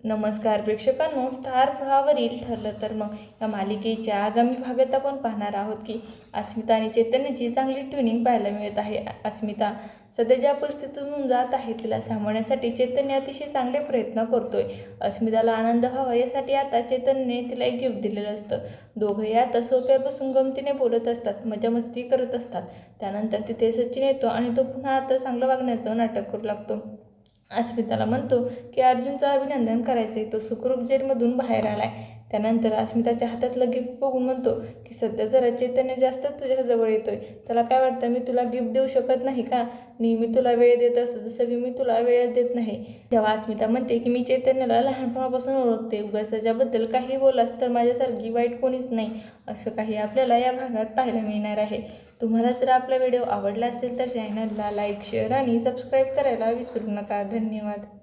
नमस्कार प्रेक्षकांनो, स्टार प्रवाहावरील ठरलं तर मग या मालिकेच्या आगामी भागात आपण पाहणार आहोत की अस्मिता आणि चैतन्याची चांगली ट्युनिंग पाहायला मिळत आहे. अस्मिता सध्या ज्या परिस्थितीतून जात आहे तिला सामावण्यासाठी चैतन्य अतिशय चांगले प्रयत्न करतोय. अस्मिताला आनंद व्हावा यासाठी आता चैतन्यने तिला एक गिफ्ट दिलेलं असतं. दोघंही आता सोफ्यावर बसून गमतीने बोलत असतात, मजा मस्ती करत असतात. त्यानंतर तिथे सचिन येतो आणि तो पुन्हा आता चांगलं वागण्याचं नाटक करू लागतो. अस्मिताला म्हणतो की अर्जुनचं अभिनंदन करायचंय, तो सुखरूप जेलमधून बाहेर आलाय. त्यानंतर अस्मिताच्या हातातलं गिफ्ट बघून म्हणतो की सध्या जरा चैतन्य जास्त तुझ्या जवळ येतोय. त्याला काय वाटतं, मी तुला गिफ्ट देऊ शकत नाही का? नेहमी तुला वेळ देत असतो जसं की मी तुला वेळ देत नाही. तेव्हा अस्मिता म्हणते की मी चैतन्याला लहानपणापासून ओळखते, उगाच त्याच्याबद्दल काही बोलास तर माझ्यासारखी वाईट कोणीच नाही. असं काही आपल्याला या भागात पाहायला मिळणार आहे. तुम्हाला जर आपला व्हिडिओ आवडला असेल तर चॅनलला लाईक, शेअर आणि सबस्क्राईब करायला विसरू नका. धन्यवाद.